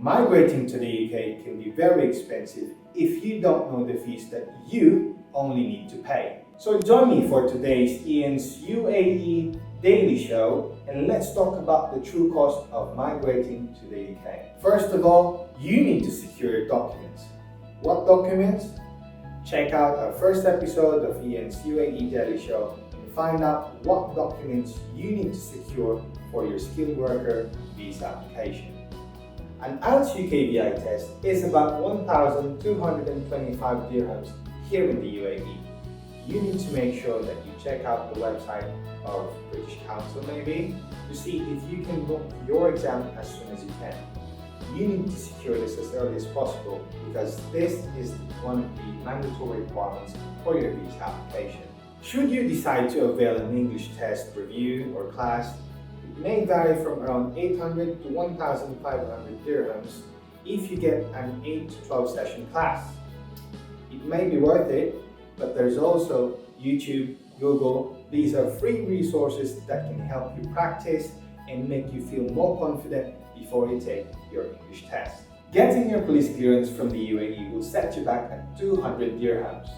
Migrating to the UK can be very expensive if you don't know the fees that you only need to pay. So join me for today's Ian's UAE Daily Show and let's talk about the true cost of migrating to the UK. First of all, you need to secure your documents. What documents? Check out our first episode of Ian's UAE Daily Show and find out what documents you need to secure for your skilled worker visa application. An IELTS UKVI test is about 1,225 dirhams here in the UAE. You need to make sure that you check out the website of British Council maybe to see if you can book your exam as soon as you can. You need to secure this as early as possible because this is one of the mandatory requirements for your visa application. Should you decide to avail an English test, review or class, it may vary from around 800 to 1,500 dirhams if you get an 8 to 12 session class. It may be worth it, but there's also YouTube, Google. These are free resources that can help you practice and make you feel more confident before you take your English test. Getting your police clearance from the UAE will set you back at 200 dirhams.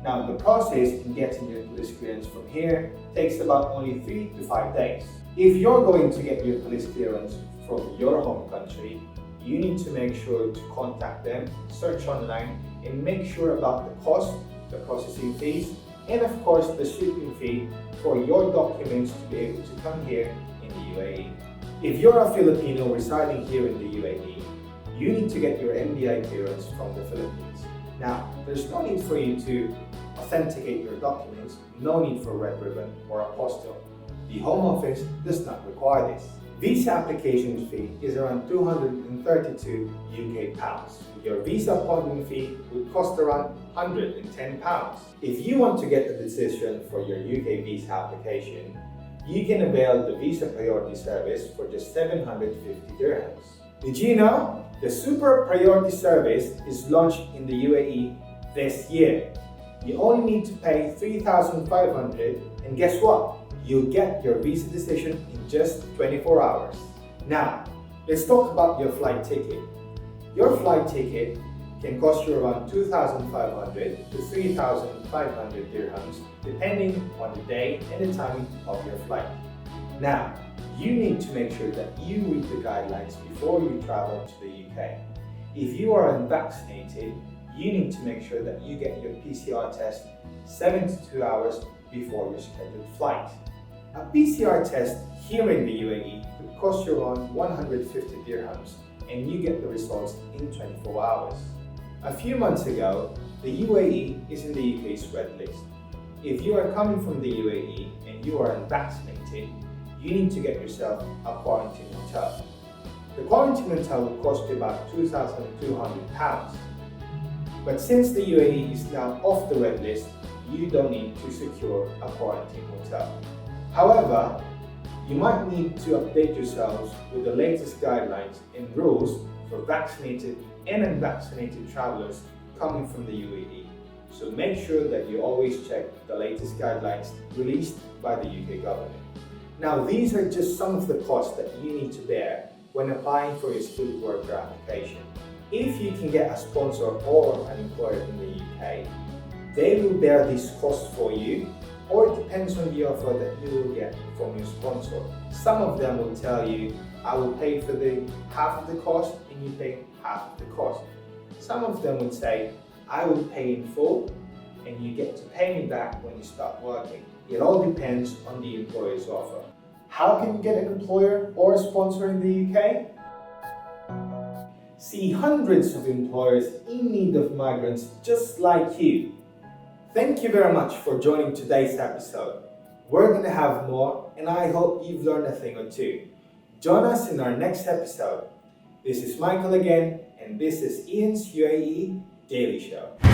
Now, the process in getting your police clearance from here takes about only 3 to 5 days. If you're going to get your police clearance from your home country, you need to make sure to contact them, search online, and make sure about the cost, the processing fees, and of course the shipping fee for your documents to be able to come here in the UAE. If you're a Filipino residing here in the UAE, you need to get your MBI clearance from the Philippines. Now, there's no need for you to authenticate your documents, no need for red ribbon or apostille. The Home Office does not require this. Visa application fee is around 232 UK pounds. Your visa appointment fee would cost around 110 pounds. If you want to get a decision for your UK visa application, you can avail the Visa Priority Service for just 750 dirhams. Did you know? The Super Priority Service is launched in the UAE this year. You only need to pay 3,500 and guess what? You'll get your visa decision in just 24 hours. Now, let's talk about your flight ticket. Your flight ticket can cost you around 2,500 to 3,500 dirhams depending on the day and the timing of your flight. Now, you need to make sure that you read the guidelines before you travel to the UK. If you are unvaccinated, you need to make sure that you get your PCR test 72 hours before your scheduled flight. A PCR test here in the UAE could cost you around 150 dirhams and you get the results in 24 hours. A few months ago, the UAE is in the UK's red list. If you are coming from the UAE and you are unvaccinated, you need to get yourself a quarantine hotel. The quarantine hotel will cost you about 2,200 pounds. But since the UAE is now off the red list, you don't need to secure a quarantine hotel. However, you might need to update yourselves with the latest guidelines and rules for vaccinated and unvaccinated travelers coming from the UAE. So make sure that you always check the latest guidelines released by the UK government. Now, these are just some of the costs that you need to bear when applying for your skilled worker application. If you can get a sponsor or an employer in the UK, they will bear these costs for you, or it depends on the offer that you will get from your sponsor. Some of them will tell you, I will pay for the half of the cost and you pay half of the cost. Some of them would say, I will pay in full and you get to pay me back when you start working. It all depends on the employer's offer. How can you get an employer or a sponsor in the UK? See hundreds of employers in need of migrants just like you. Thank you very much for joining today's episode. We're going to have more and I hope you've learned a thing or two. Join us in our next episode. This is Michael again and this is Ian's UAE Daily Show.